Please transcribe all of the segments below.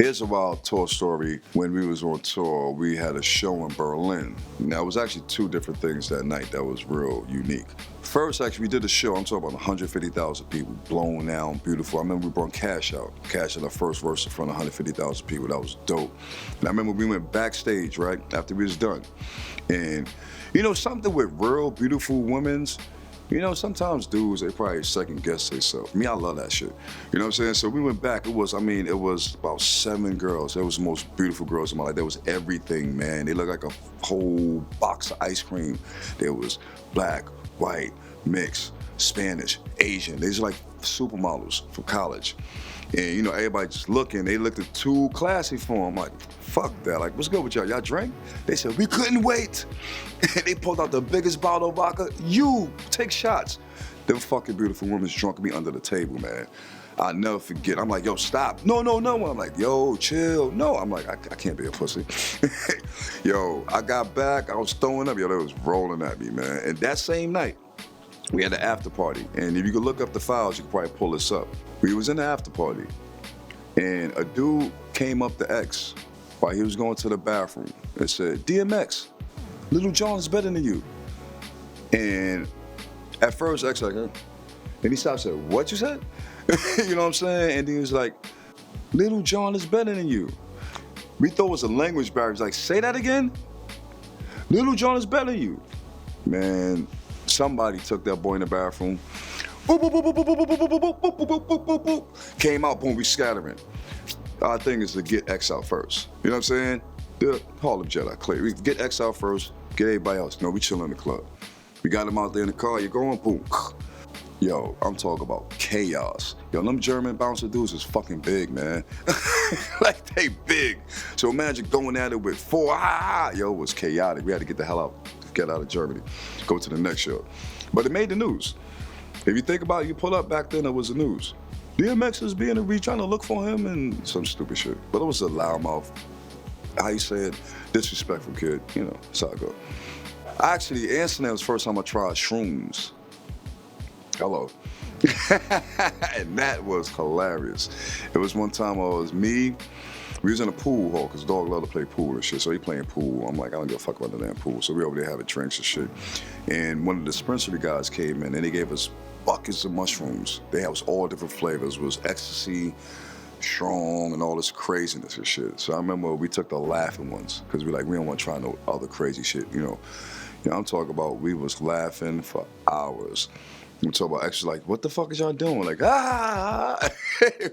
Here's a wild tour story. When we was on tour, we had a show in Berlin. Now, it was actually two different things that night that was real unique. First, actually, we did a show, I'm talking about 150,000 people, blown down, beautiful. I remember we brought Cash out. Cash in our first verse in front of 150,000 people. That was dope. And I remember we went backstage, right, after we was done. And, you know, something with real beautiful women's, you know, sometimes dudes, they probably second guess themselves. Me, I love that shit. You know what I'm saying? So we went back. It was about 7 girls. It was the most beautiful girls in my life. There was everything, man. They looked like a whole box of ice cream. There was black, white, mixed, Spanish, Asian. They just like supermodels from college. And, you know, everybody just looking. They looked too classy for them. I'm like, fuck that. Like, what's good with y'all? Y'all drink? They said, we couldn't wait. And they pulled out the biggest bottle of vodka. You, take shots. Them fucking beautiful women's drunk me under the table, man. I'll never forget. I'm like, yo, stop. No. I'm like, yo, chill. No, I'm like, I can't be a pussy. Yo, I got back. I was throwing up. Yo, they was rolling at me, man. And that same night, we had an after party. And if you could look up the files, you could probably pull this up. We was in the after party. And a dude came up to X while he was going to the bathroom and said, DMX, Little John is better than you. And at first, X like, huh? And he stopped and said, what you said? You know what I'm saying? And he was like, Little John is better than you. We thought it was a language barrier. He's like, say that again? Little John is better than you. Man, somebody took that boy in the bathroom. Boop, boop, boop, boop, boop, boop, boop, boop, boop, boop, boop, boop, boop, boop. Came out, boom, we scattering. Our thing is to get X out first. You know what I'm saying? The Harlem Jedi, clear. We get X out first, get everybody else. No, we chill in the club. We got him out there in the car, you're going, boom. Yo, I'm talking about chaos. Yo, them German bouncer dudes is fucking big, man. Like, they big. So imagine going at it with 4, yo, it was chaotic. We had to get the hell out, get out of Germany, go to the next show. But it made the news. If you think about it, you pull up back then, it was the news. DMX was being a reach, trying to look for him and some stupid shit. But it was a loudmouth, how you say it, disrespectful kid, you know, that's how I go. Actually, Amsterdam was the first time I tried shrooms. Hello. And that was hilarious. It was one time we was in a pool hall, because dog loved to play pool and shit, so he playing pool. I'm like, I don't give a fuck about the damn pool. So we over there having drinks and shit. And one of the dispensary guys came in and they gave us buckets of mushrooms. They had all different flavors. It was ecstasy, strong, and all this craziness and shit. So I remember we took the laughing ones, because we don't want to try no other crazy shit, you know. I'm talking about, we was laughing for hours. We talk about actually like, what the fuck is y'all doing? Like,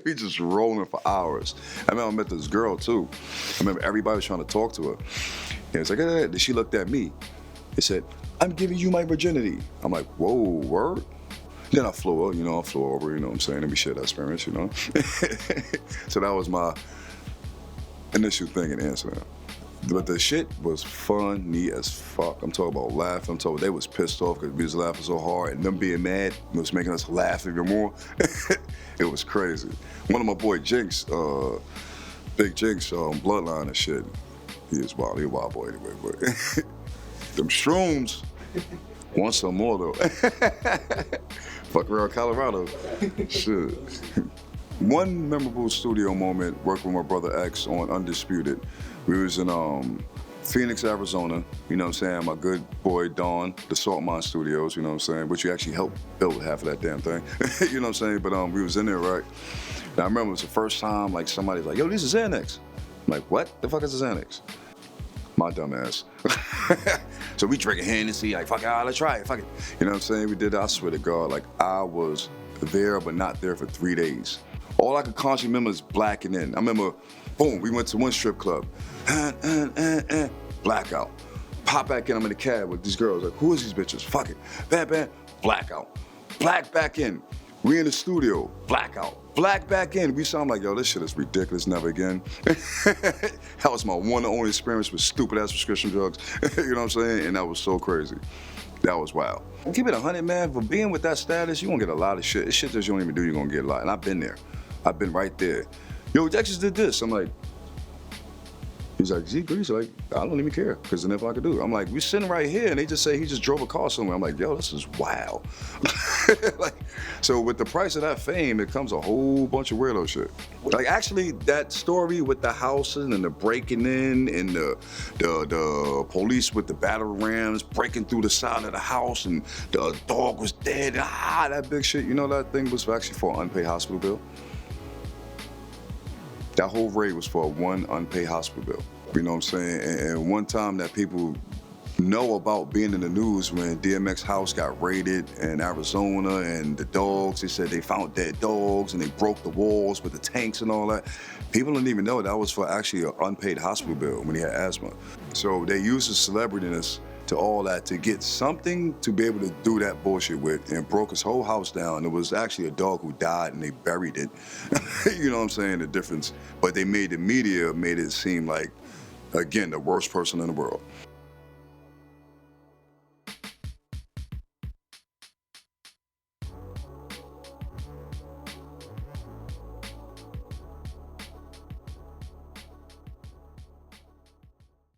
we just rolling for hours. I remember I met this girl too. I remember everybody was trying to talk to her. And it's like, then she looked at me. It said, I'm giving you my virginity. I'm like, whoa, word? Then I flew over, you know what I'm saying? And we shared that experience, you know? So that was my initial thing in Amsterdam. But the shit was funny as fuck. I'm talking about laughing. I'm talking about they was pissed off because we was laughing so hard, and them being mad was making us laugh even more. It was crazy. One of my boy Jinx, Big Jinx, Bloodline and shit. He was wild. He a wild boy anyway, but them shrooms. Want some more though. Fuck around Colorado. Shit. One memorable studio moment working with my brother X on Undisputed. We was in Phoenix, Arizona, you know what I'm saying? My good boy Don, the Salt Mine Studios, you know what I'm saying? Which you actually helped build half of that damn thing. You know what I'm saying? But we was in there, right? And I remember it was the first time like somebody's like, yo, this is Xanax. I'm like, what? The fuck is a Xanax? My dumb ass. So we drinking Hennessy, like, fuck it, let's try it, fuck it. You know what I'm saying? We did that, I swear to God, like I was there but not there for 3 days. All I could consciously remember is blacking in. I remember, boom, we went to one strip club. Blackout. Pop back in, I'm in the cab with these girls. Like, who is these bitches? Fuck it. Bam, blackout. Black back in. We in the studio. Blackout. Black back in. We sound like, yo, this shit is ridiculous, never again. That was my one and only experience with stupid ass prescription drugs. You know what I'm saying? And that was so crazy. That was wild. Keep it 100, man. For being with that status, you're gonna get a lot of shit. It's shit that you don't even do, you're gonna get a lot. And I've been there. I've been right there. Yo, Dex just did this. I'm like, he's like, He's like, I don't even care, because there's nothing I can do. I'm like, we sitting right here, and they just say he just drove a car somewhere. I'm like, yo, this is wild. Like, so with the price of that fame, it comes a whole bunch of weirdo shit. Like actually, that story with the houses and the breaking in and the police with the battle rams breaking through the side of the house and the dog was dead. That big shit. You know that thing was actually for an unpaid hospital bill. That whole raid was for one unpaid hospital bill. You know what I'm saying? And one time that people know about being in the news when DMX house got raided in Arizona and the dogs, they said they found dead dogs and they broke the walls with the tanks and all that. People didn't even know that was for actually an unpaid hospital bill when he had asthma. So they used his celebrityness to all that to get something to be able to do that bullshit with and broke his whole house down. It was actually a dog who died and they buried it. You know what I'm saying, the difference. But they made the media, made it seem like, again, the worst person in the world.